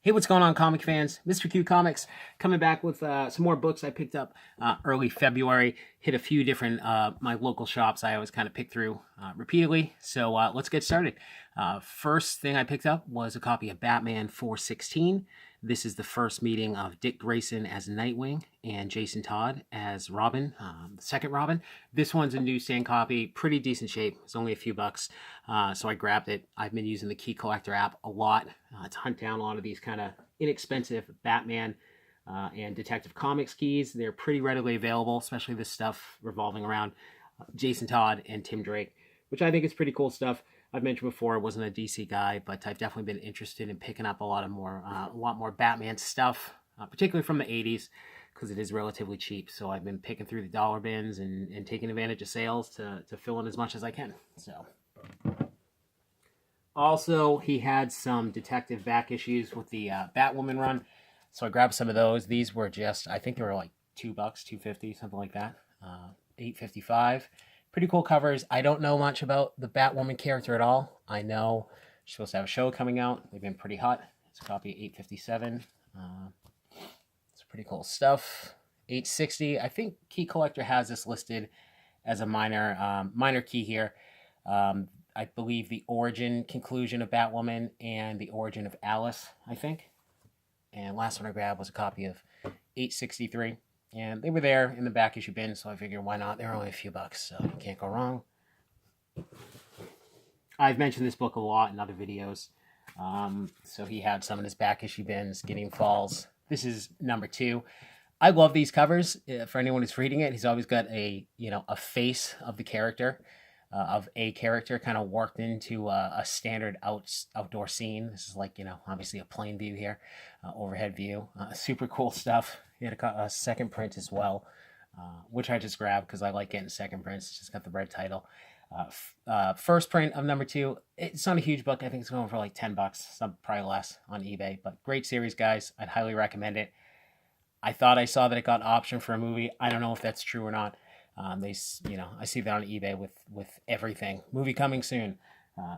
Hey, what's going on, comic fans? Mr. Q Comics coming back with some more books I picked up early February. Hit a few different my local shops. I always kind of pick through repeatedly. So let's get started. First thing I picked up was a copy of Batman 416. This is the first meeting of Dick Grayson as Nightwing and Jason Todd as Robin, the second Robin. This one's a newsstand copy, pretty decent shape. It's only a few bucks, so I grabbed it. I've been using the Key Collector app a lot to hunt down a lot of these kind of inexpensive Batman and Detective Comics keys. They're pretty readily available, especially this stuff revolving around Jason Todd and Tim Drake, which I think is pretty cool stuff. I've mentioned before I wasn't a DC guy, but I've definitely been interested in picking up a lot more Batman stuff, particularly from the '80s, because it is relatively cheap. So I've been picking through the dollar bins and taking advantage of sales to fill in as much as I can. So also, he had some detective back issues with the Batwoman run, so I grabbed some of those. These were just, I think they were like $2, $2.50, something like that. $8.55. Pretty cool covers. I don't know much about the Batwoman character at all. I know she's supposed to have a show coming out. They've been pretty hot. It's a copy $8.57. It's pretty cool stuff. $8.60. I think Key Collector has this listed as a minor key here. I believe the origin conclusion of Batwoman and the origin of Alice, I think. And last one I grabbed was a copy of 863. And they were there in the back issue bin, so I figured why not? They're only a few bucks, so you can't go wrong. I've mentioned this book a lot in other videos. So he had some in his back issue bins, Gideon Falls. This is number 2. I love these covers. For anyone who's reading it, he's always got a face of the character. Of a character kind of worked into a standard outdoor scene. This is like, obviously a plain view here, overhead view. Super cool stuff. He had a second print as well, which I just grabbed because I like getting second prints. It's just got the red title. First print of number 2. It's not a huge book. I think it's going for like $10, some probably less on eBay. But great series, guys. I'd highly recommend it. I thought I saw that it got optioned for a movie. I don't know if that's true or not. I see that on eBay with everything. Movie coming soon.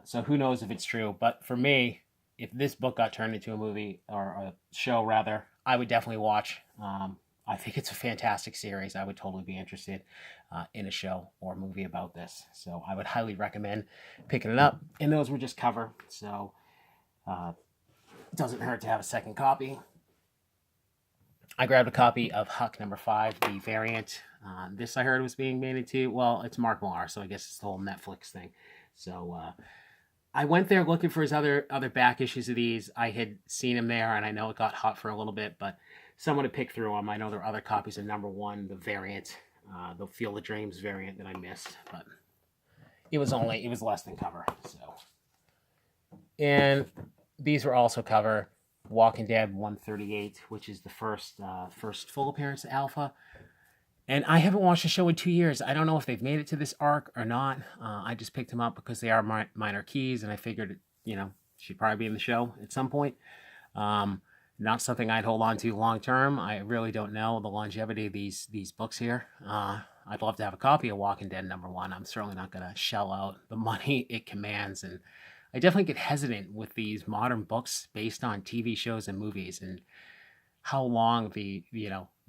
So who knows if it's true. But for me, if this book got turned into a movie, or a show rather, I would definitely watch. I think it's a fantastic series. I would totally be interested in a show or movie about this. So I would highly recommend picking it up. And those were just cover. So it doesn't hurt to have a second copy. I grabbed a copy of Huck number 5, the variant. This I heard was being made into, well, it's Mark Millar, so I guess it's the whole Netflix thing. So I went there looking for his other back issues of these. I had seen him there, and I know it got hot for a little bit, but someone had picked through them. I know there are other copies of number 1, the variant, the Field of Dreams variant that I missed, but it was less than cover. So, and these were also cover. Walking Dead 138, which is the first full appearance of Alpha. And I haven't watched the show in 2 years. I don't know if they've made it to this arc or not. I just picked them up because they are minor keys, and I figured, she'd probably be in the show at some point. Not something I'd hold on to long term. I really don't know the longevity of these books here. I'd love to have a copy of Walking Dead number 1. I'm certainly not going to shell out the money it commands, and I definitely get hesitant with these modern books based on TV shows and movies, and how long the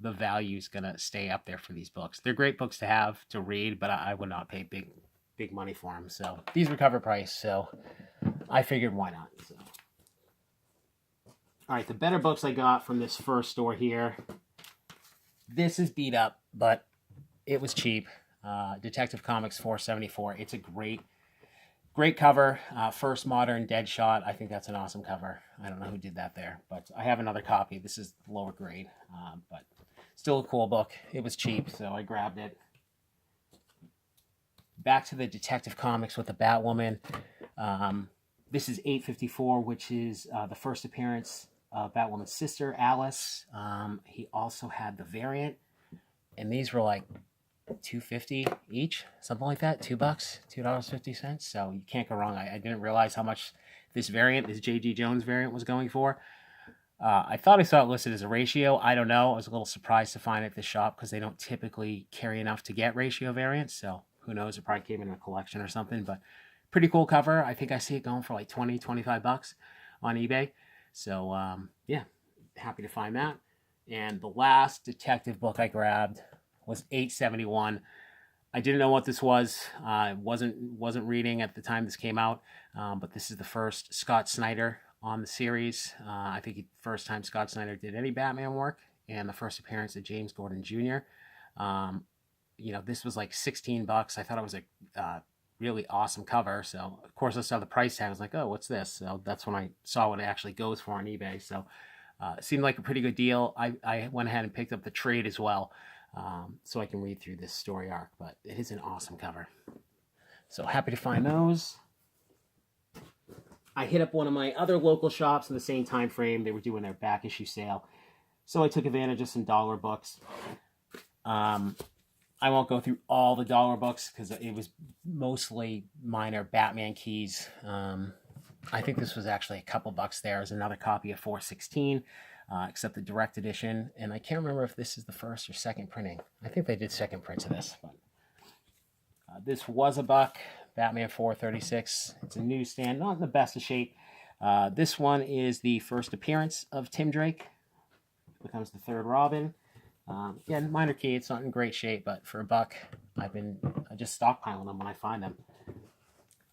value is gonna stay up there for these books. They're great books to have to read, but I would not pay big money for them. So these were cover price, so I figured why not. So, all right, the better books I got from this first store here. This is beat up, but it was cheap. Detective Comics 474. It's a great cover. First modern Deadshot. I think that's an awesome cover. I don't know who did that there, but I have another copy. This is lower grade, but still a cool book. It was cheap, so I grabbed it. Back to the Detective Comics with the Batwoman. This is 854, which is the first appearance of Batwoman's sister, Alice. He also had the variant, and these were like $2.50 each, something like that. $2, $2.50. So you can't go wrong. I didn't realize how much this J.G. Jones variant was going for. I thought I saw it listed as a ratio. I don't know. I was a little surprised to find it at the shop because they don't typically carry enough to get ratio variants. So who knows? It probably came in a collection or something. But pretty cool cover. I think I see it going for like $20, $25 on eBay. So yeah, happy to find that. And the last detective book I grabbed was 871. I didn't know what this was. I wasn't reading at the time this came out, but this is the first Scott Snyder on the series. I think the first time Scott Snyder did any Batman work, and the first appearance of James Gordon Jr. This was like $16. I thought it was a really awesome cover. So of course I saw the price tag. I was like, oh, what's this? So that's when I saw what it actually goes for on eBay. So it seemed like a pretty good deal. I went ahead and picked up the trade as well, so I can read through this story arc. But it is an awesome cover. So happy to find those. I hit up one of my other local shops in the same time frame. They were doing their back issue sale, so I took advantage of some dollar books. I won't go through all the dollar books because it was mostly minor Batman keys. I think this was actually a couple bucks there. There's another copy of 416, except the direct edition. And I can't remember if this is the first or second printing. I think they did second prints of this. But this was $1. Batman 436. It's a newsstand, not in the best of shape. This one is the first appearance of Tim Drake. Becomes the third Robin. Again, minor key. It's not in great shape, but for $1, I just stockpiling them when I find them.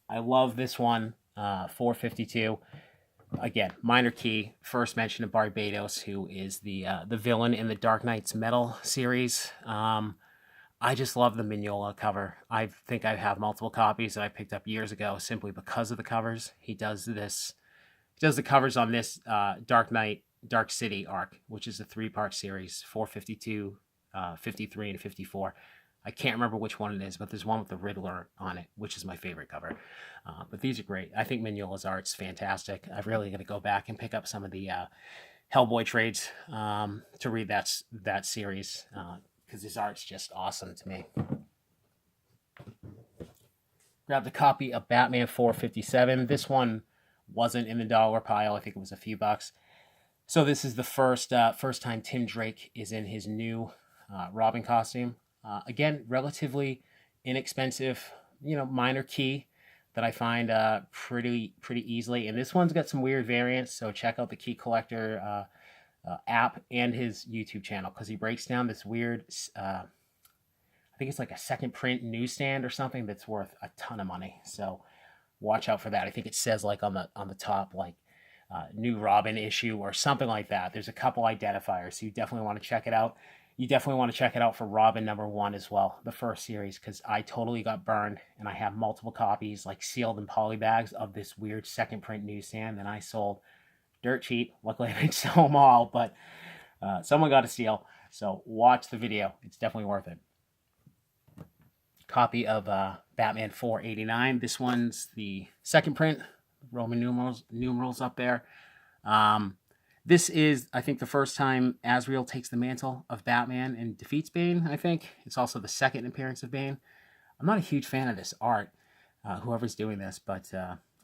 I love this one. 452. Again, minor key. First mention of Barbados, who is the villain in the Dark Knight's Metal series. I just love the Mignola cover. I think I have multiple copies that I picked up years ago simply because of the covers. He does the covers on this Dark Knight Dark City arc, which is a 3-part series, 452, 53, and 54. I can't remember which one it is, but there's one with the Riddler on it, which is my favorite cover. But these are great. I think Mignola's art's fantastic. I'm really going to go back and pick up some of the Hellboy trades to read that series because his art's just awesome to me. Grabbed a copy of Batman 457. This one wasn't in the dollar pile. I think it was a few bucks. So this is the first time Tim Drake is in his new Robin costume. Again, relatively inexpensive, minor key that I find pretty easily. And this one's got some weird variants, so check out the Key Collector app and his YouTube channel because he breaks down this weird, I think it's like a second print newsstand or something that's worth a ton of money. So watch out for that. I think it says like on the top like new Robin issue or something like that. There's a couple identifiers, so you definitely want to check it out. You definitely want to check it out for Robin #1 as well, the first series, because I totally got burned, and I have multiple copies, like sealed in poly bags, of this weird second print newsstand, and I sold dirt cheap. Luckily, I didn't sell them all, but someone got a steal. So watch the video; it's definitely worth it. Copy of Batman 489. This one's the second print, Roman numerals up there. This is, I think, the first time Azrael takes the mantle of Batman and defeats Bane, I think. It's also the second appearance of Bane. I'm not a huge fan of this art, whoever's doing this, but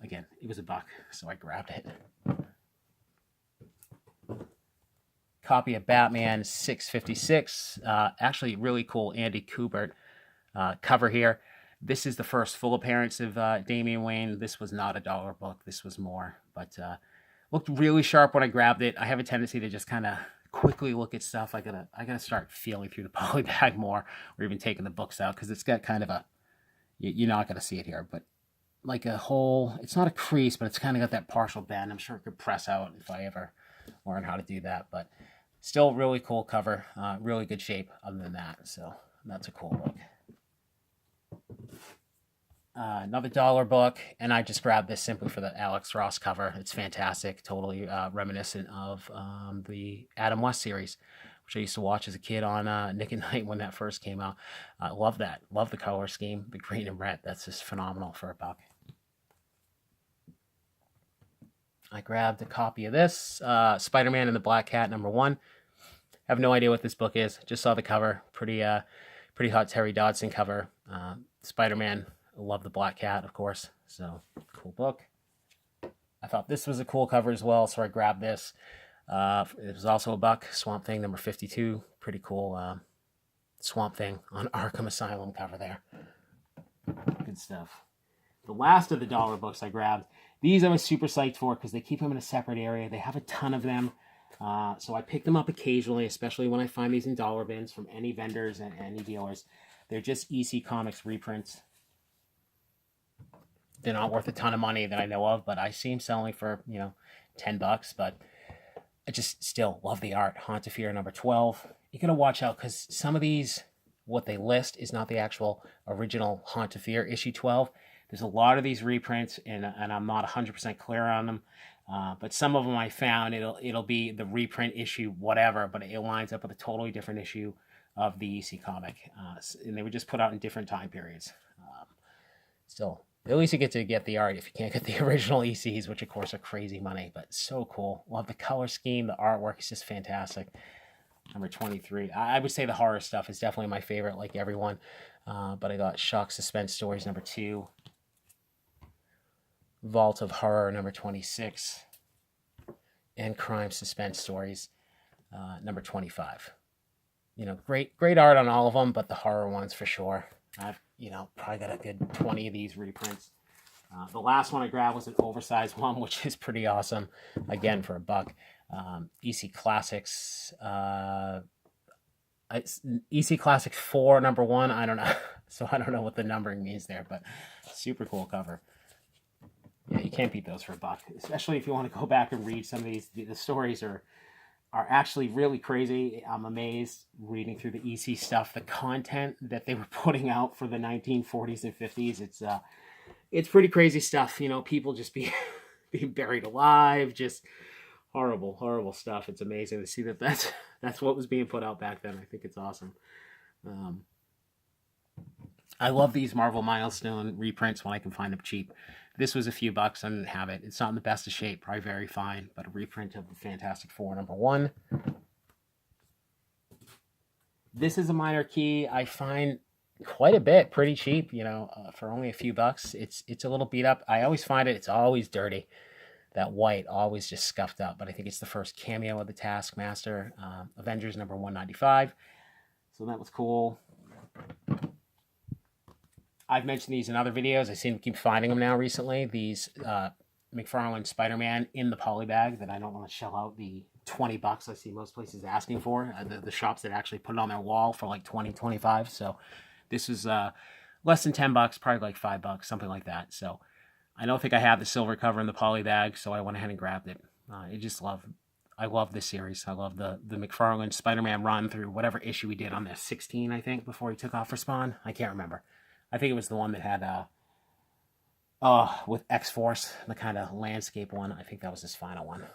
again, it was $1, so I grabbed it. Copy of Batman 656. Actually, really cool Andy Kubert cover here. This is the first full appearance of Damian Wayne. This was not a dollar book. This was more, but looked really sharp when I grabbed it. I have a tendency to just kind of quickly look at stuff. I gotta start feeling through the poly bag more, or even taking the books out, because it's got kind of a, you're not gonna see it here, but like a whole, it's not a crease, but it's kind of got that partial bend. I'm sure it could press out if I ever learn how to do that, but still really cool cover, really good shape other than that. So that's a cool book. Another dollar book, and I just grabbed this simply for the Alex Ross cover. It's fantastic, totally reminiscent of the Adam West series, which I used to watch as a kid on Nick at Night when that first came out. I love that. Love the color scheme, the green and red. That's just phenomenal for $1. I grabbed a copy of this, Spider-Man and the Black Cat #1. Have no idea what this book is. Just saw the cover. Pretty hot Terry Dodson cover. Spider-Man. Love the Black Cat, of course. So, cool book. I thought this was a cool cover as well, so I grabbed this. It was also $1. Swamp Thing #52. Pretty cool Swamp Thing on Arkham Asylum cover there. Good stuff. The last of the dollar books I grabbed These I was super psyched for because they keep them in a separate area. They have a ton of them. So I pick them up occasionally, especially when I find these in dollar bins from any vendors and any dealers. They're just EC Comics reprints. They're not worth a ton of money that I know of, but I see them selling for, $10. But I just still love the art. Haunt of Fear number 12. You gotta watch out because some of these, what they list is not the actual original Haunt of Fear issue 12. There's a lot of these reprints, and I'm not 100% clear on them. But some of them I found, it'll be the reprint issue, whatever, but it lines up with a totally different issue of the EC comic. And they were just put out in different time periods. Still, at least you get to get the art if you can't get the original ECs, which of course are crazy money, but so cool. Love the color scheme, the artwork is just fantastic. Number 23. I would say the horror stuff is definitely my favorite, like everyone. But I got Shock Suspense Stories number 2. Vault of Horror number 26. And Crime Suspense Stories number 25. Great art on all of them, but the horror ones for sure. I've probably got a good 20 of these reprints. The last one I grabbed was an oversized one, which is pretty awesome. Again, for $1. EC Classics. EC Classics 4, number 1. I don't know. So I don't know what the numbering means there, but super cool cover. Yeah, you can't beat those for $1, especially if you want to go back and read some of these. The stories are actually really crazy. I'm amazed reading through the EC stuff, the content that they were putting out for the 1940s and 50s. It's pretty crazy stuff. People just being buried alive, just horrible stuff. It's amazing to see that's what was being put out back then. I think it's awesome. I love these Marvel Milestone reprints when I can find them cheap. This was a few bucks. I didn't have it. It's not in the best of shape, probably very fine, but a reprint of the Fantastic Four number 1. This is a minor key. I find quite a bit pretty cheap, for only a few bucks. It's a little beat up. I always find it's always dirty. That white always just scuffed up, but I think it's the first cameo of the Taskmaster. Avengers number 195. So that was cool. I've mentioned these in other videos. I seem to keep finding them now recently. These McFarlane Spider-Man in the poly bag that I don't want to shell out the $20 I see most places asking for. The shops that actually put it on their wall for like $20, $25. So this is less than $10, probably like $5, something like that. So I don't think I have the silver cover in the poly bag, so I went ahead and grabbed it. I love this series. I love the McFarlane Spider-Man run through whatever issue he did on the 16, I think, before he took off for Spawn. I can't remember. I think it was the one that had with X-Force, the kind of landscape one. I think that was his final one.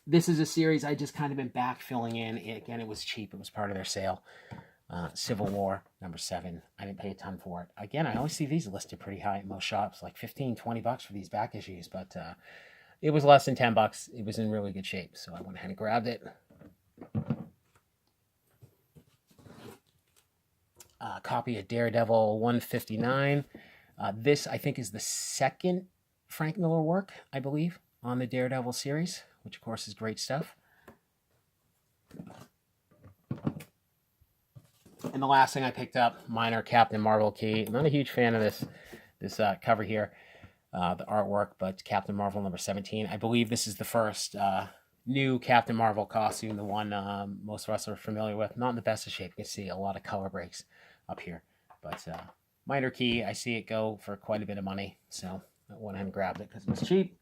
This is a series I just kind of been backfilling in. Again, it was cheap. It was part of their sale. Civil War, number 7. I didn't pay a ton for it. Again, I always see these listed pretty high at most shops, like $15, $20 for these back issues, but it was less than $10. It was in really good shape, so I went ahead and grabbed it. Copy of Daredevil 159. This, I think, is the second Frank Miller work, I believe, on the Daredevil series, which, of course, is great stuff. And the last thing I picked up, minor Captain Marvel key. I'm not a huge fan of this cover here, the artwork, but Captain Marvel number 17. I believe this is the first new Captain Marvel costume, the one most of us are familiar with. Not in the best of shape. You can see a lot of color breaks up here. But minor key, I see it go for quite a bit of money. So I went ahead and grabbed it because it was cheap.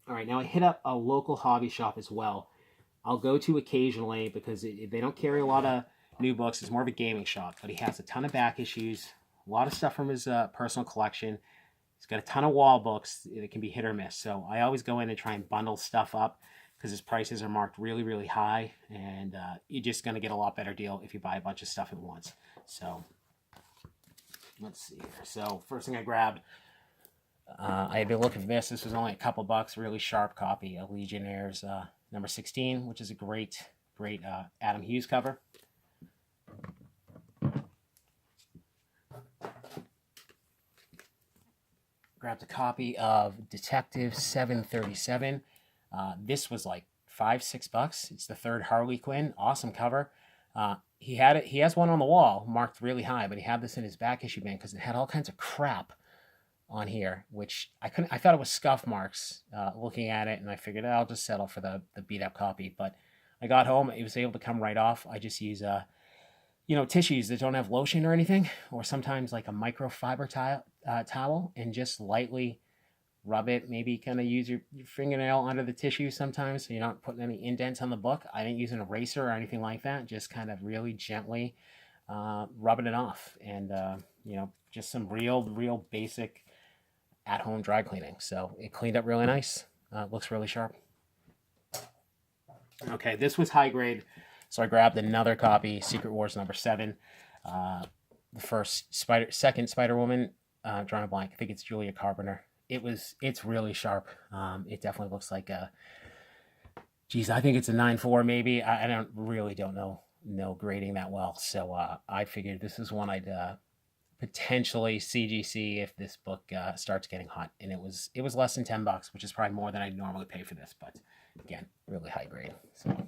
All right, now I hit up a local hobby shop as well. I'll go to occasionally because they don't carry a lot of new books. It's more of a gaming shop, but he has a ton of back issues, a lot of stuff from his personal collection. He's got a ton of wall books that can be hit or miss. So I always go in and try and bundle stuff up because his prices are marked really, really high. And you're just going to get a lot better deal if you buy a bunch of stuff at once. So let's see here. So first thing I grabbed, I had been looking for this. This was only a couple bucks, really sharp copy of Legionnaires number 16, which is a great Adam Hughes cover. Grabbed a copy of Detective 737. This was like $5-6. It's the third Harley Quinn. Awesome cover. He has one on the wall marked really high, but he had this in his back issue bin because it had all kinds of crap on here, which I couldn't. I thought it was scuff marks. Looking at it, and I figured I'll just settle for the beat up copy. But I got home, it was able to come right off. I just use tissues that don't have lotion or anything, or sometimes like a microfiber towel, and just lightly rub it. Maybe kind of use your fingernail under the tissue sometimes, so you're not putting any indents on the book. I didn't use an eraser or anything like that. Just kind of really gently rubbing it off, and just some real basic at-home dry cleaning. So it cleaned up really nice. Looks really sharp. Okay, this was high grade, so I grabbed another copy, Secret Wars #7. The second Spider Woman, drawing a blank. I think it's Julia Carpenter. It's really sharp. It definitely looks like I think it's a 9.4 maybe. I don't know grading that well, so I figured this is one I'd potentially CGC if this book starts getting hot. And it was less than $10, which is probably more than I'd normally pay for this, but again, really high grade. So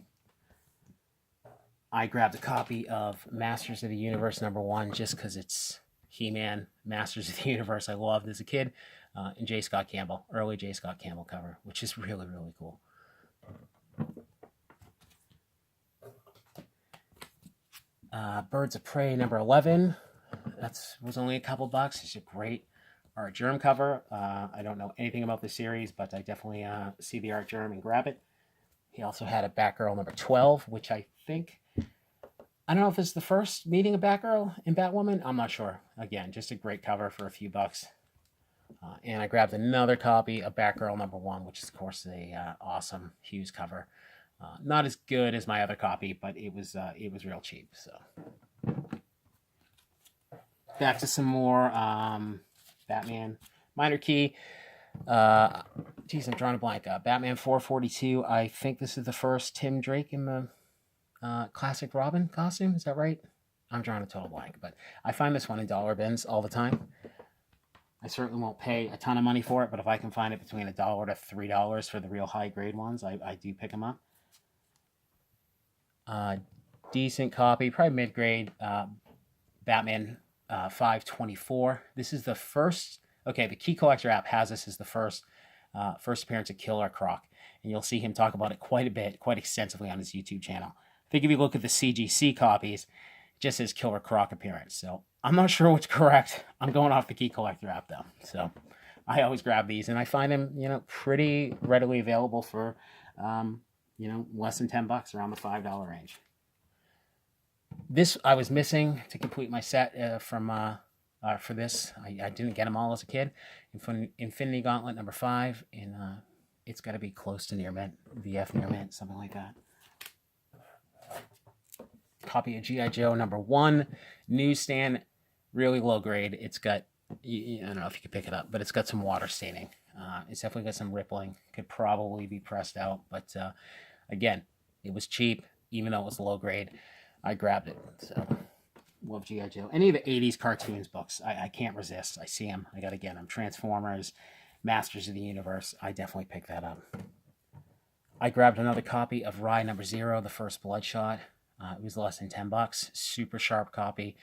I grabbed a copy of Masters of the Universe #1 just because it's He-Man, Masters of the Universe I loved as a kid, and J. Scott Campbell, early J. Scott Campbell cover, which is really, really cool. Birds of Prey #11. That was only a couple bucks. It's a great Art Germ cover. I don't know anything about the series, but I definitely see the Art Germ and grab it. He also had a Batgirl #12, which I don't know if it's the first meeting of Batgirl and Batwoman. I'm not sure. Again, just a great cover for a few bucks. And I grabbed another copy of Batgirl #1, which is, of course, a awesome Hughes cover. Not as good as my other copy, but it was real cheap. So back to some more Batman. Minor Key. I'm drawing a blank. Batman 442. I think this is the first Tim Drake in the classic Robin costume. Is that right? I'm drawing a total blank, but I find this one in dollar bins all the time. I certainly won't pay a ton of money for it, but if I can find it between $1 to $3 for the real high grade ones, I do pick them up. Decent copy, probably mid grade. Batman 524. This is the first. Okay, the Key Collector app has this as the first appearance of Killer Croc, and you'll see him talk about it quite a bit, quite extensively on his YouTube channel. I think if you look at the CGC copies, it just says Killer Croc appearance. So I'm not sure what's correct. I'm going off the Key Collector app though. So I always grab these, and I find them, pretty readily available for, less than $10, around the $5 range. This I was missing to complete my set for this. I didn't get them all as a kid. Infinity Gauntlet #5, and it's got to be close to near mint, VF near mint, something like that. Copy of G.I. Joe #1, newsstand, really low grade. It's got, I don't know if you could pick it up, but it's got some water staining. It's definitely got some rippling. Could probably be pressed out, but again, it was cheap, even though it was low grade. I grabbed it. So love G.I. Joe. Any of the 80s cartoons books, I can't resist. I see them. I got to get them. Transformers, Masters of the Universe. I definitely picked that up. I grabbed another copy of Rye #0, The First Bloodshot. It was less than $10. Super sharp copy.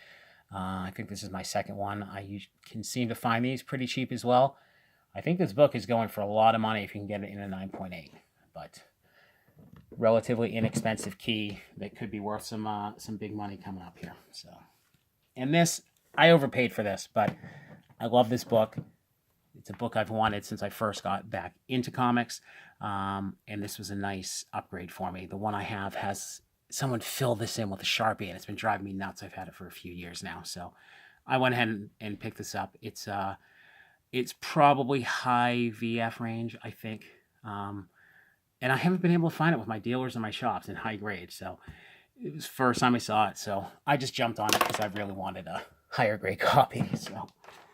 I think this is my second one. I can seem to find these pretty cheap as well. I think this book is going for a lot of money if you can get it in a 9.8. But relatively inexpensive key that could be worth some big money coming up here. So, and this, I overpaid for this, but I love this book. It's a book I've wanted since I first got back into comics, and this was a nice upgrade for me. The one I have has someone fill this in with a Sharpie, and it's been driving me nuts. I've had it for a few years now, so I went ahead and picked this up. It's probably high VF range, I think. And I haven't been able to find it with my dealers and my shops in high grade. So it was the first time I saw it. So I just jumped on it because I really wanted a higher grade copy. So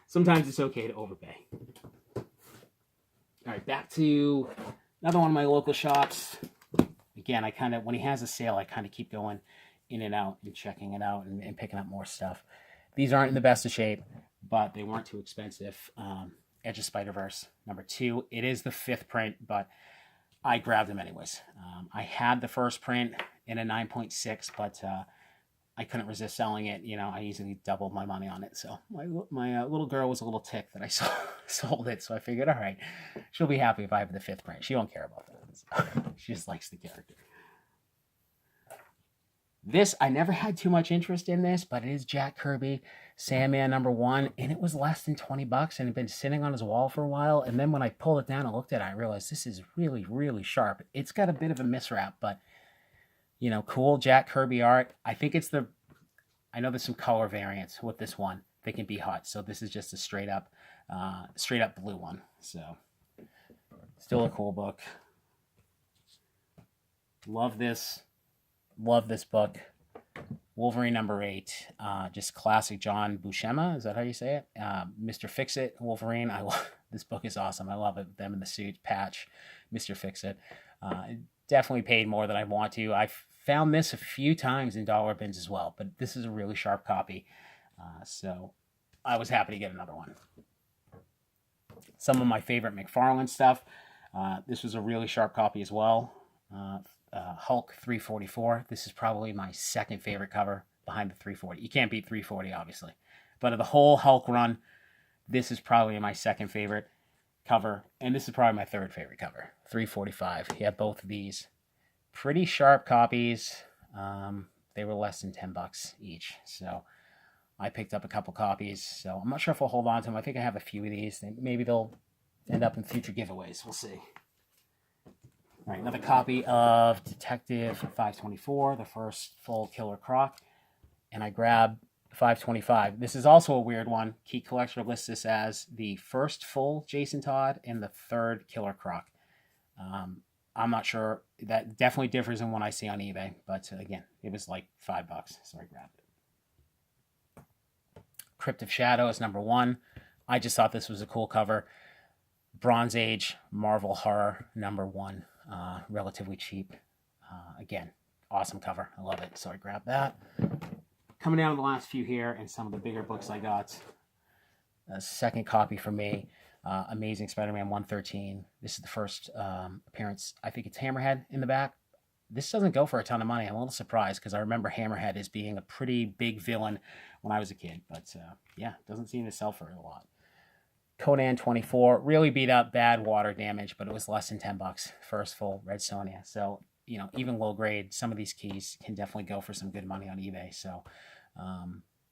sometimes it's okay to overpay. All right, back to another one of my local shops. Again, when he has a sale, I kind of keep going in and out and checking it out and picking up more stuff. These aren't in the best of shape, but they weren't too expensive. Edge of Spider-Verse #2. It is the 5th print, but I grabbed them anyways. I had the first print in a 9.6, but I couldn't resist selling it. You know, I easily doubled my money on it. So my little girl was a little ticked that I sold it. So I figured, all right, she'll be happy if I have the 5th print. She won't care about that. So she just likes the character. This, I never had too much interest in this, but it is Jack Kirby, Sandman #1, and it was less than 20 bucks and it had been sitting on his wall for a while. And then when I pulled it down and looked at it, I realized this is really, really sharp. It's got a bit of a miswrap, but, you know, cool Jack Kirby art. I think it's I know there's some color variants with this one. They can be hot. So this is just a straight up blue one. So still a cool book. Love this book. Wolverine #8, just classic John Buscema. Is that how you say it? Mr. Fix-It, Wolverine. This book is awesome. I love it. Them in the suit, Patch, Mr. Fix-It. Definitely paid more than I want to. I've found this a few times in dollar bins as well, but this is a really sharp copy. So I was happy to get another one. Some of my favorite McFarlane stuff. This was a really sharp copy as well. Hulk 344. This is probably my second favorite cover behind the 340. You can't beat 340, obviously. But of the whole Hulk run, this is probably my second favorite cover. And this is probably my third favorite cover. 345. You have both of these. Pretty sharp copies. They were less than 10 bucks each. So I picked up a couple copies. So I'm not sure if I'll hold on to them. I think I have a few of these. Maybe they'll end up in future giveaways. We'll see. All right, another copy of Detective 524, the first full Killer Croc. And I grabbed 525. This is also a weird one. Key Collector lists this as the first full Jason Todd and the third Killer Croc. I'm not sure. That definitely differs than what I see on eBay. But again, it was like $5, so I grabbed it. Crypt of Shadows #1. I just thought this was a cool cover. Bronze Age Marvel Horror #1. Relatively cheap. Again, awesome cover. I love it. So I grabbed that. Coming down to the last few here and some of the bigger books I got. A second copy for me. Amazing Spider-Man 113. This is the first appearance. I think it's Hammerhead in the back. This doesn't go for a ton of money. I'm a little surprised because I remember Hammerhead as being a pretty big villain when I was a kid. But yeah, doesn't seem to sell for a lot. Conan 24, really beat up, bad water damage, but it was less than 10 bucks. First full Red Sonja. So, you know, even low grade, some of these keys can definitely go for some good money on eBay. So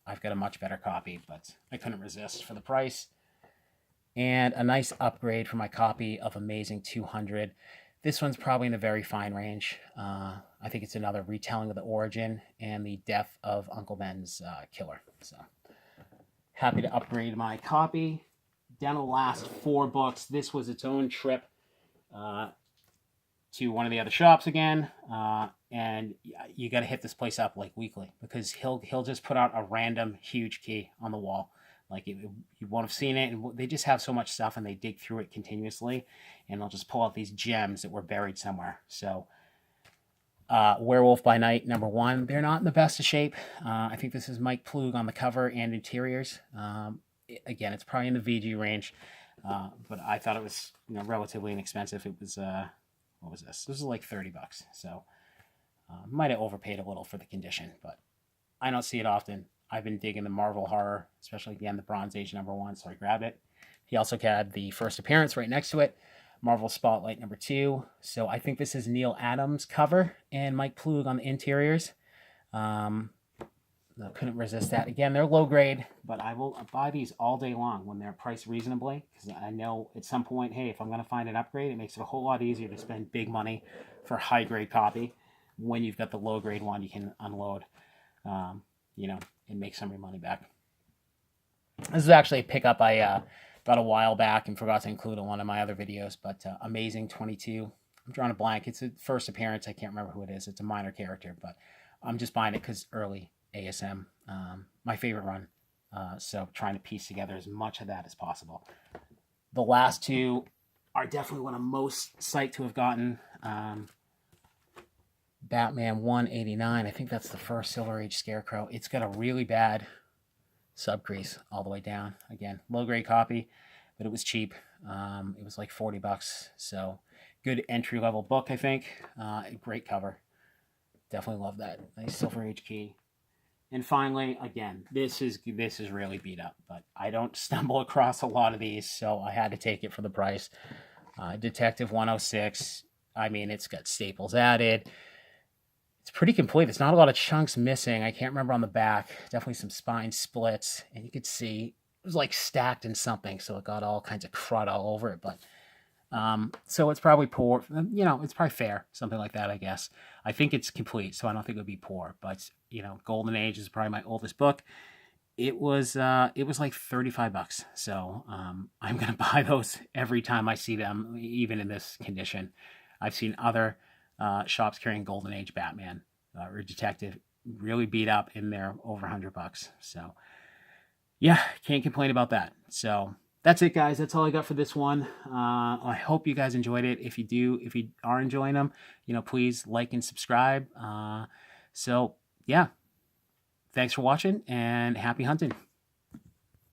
I've got a much better copy, but I couldn't resist for the price. And a nice upgrade for my copy of Amazing 200. This one's probably in the very fine range. I think it's another retelling of the origin and the death of Uncle Ben's killer. So happy to upgrade my copy. Down to the last 4 books. This was its own trip to one of the other shops again, and you got to hit this place up like weekly because he'll just put out a random huge key on the wall. Like you won't have seen it, and they just have so much stuff, and they dig through it continuously, and they'll just pull out these gems that were buried somewhere. So, Werewolf by Night #1. They're not in the best of shape. I think this is Mike Plug on the cover and interiors. Again, it's probably in the VG range, but I thought it was relatively inexpensive. It was what was this? This was like $30, so might have overpaid a little for the condition, but I don't see it often. I've been digging the Marvel horror, especially again the Bronze Age #1, so I grabbed it. He also had the first appearance right next to it, Marvel Spotlight #2. So I think this is Neil Adams cover and Mike Plug on the interiors. I couldn't resist that. Again, they're low grade, but I will buy these all day long when they're priced reasonably because I know at some point, hey, if I'm going to find an upgrade, it makes it a whole lot easier to spend big money for a high grade copy when you've got the low grade one you can unload, and make some of your money back. This is actually a pickup I got a while back and forgot to include in one of my other videos, but Amazing 22. I'm drawing a blank. It's a first appearance. I can't remember who it is. It's a minor character, but I'm just buying it because early ASM, my favorite run. So trying to piece together as much of that as possible. The last 2 are definitely what I'm most psyched to have gotten. Batman 189. I think that's the first Silver Age Scarecrow. It's got a really bad subcrease all the way down. Again, low grade copy, but it was cheap. It was like $40. So good entry level book, I think. Great cover. Definitely love that. Nice Silver Age key. And finally, again, this is really beat up, but I don't stumble across a lot of these, so I had to take it for the price. Detective 106. I mean, it's got staples added. It's pretty complete. There's not a lot of chunks missing. I can't remember on the back. Definitely some spine splits, and you could see it was like stacked in something, so it got all kinds of crud all over it. But so it's probably poor. You know, it's probably fair, something like that, I guess. I think it's complete, so I don't think it would be poor. But you know, Golden Age is probably my oldest book. It was like $35. So I'm gonna buy those every time I see them, even in this condition. I've seen other shops carrying Golden Age Batman or Detective really beat up in there over $100. So yeah, can't complain about that. So that's it, guys. That's all I got for this one. I hope you guys enjoyed it. If you are enjoying them, you know, please like and subscribe. So yeah, thanks for watching and happy hunting.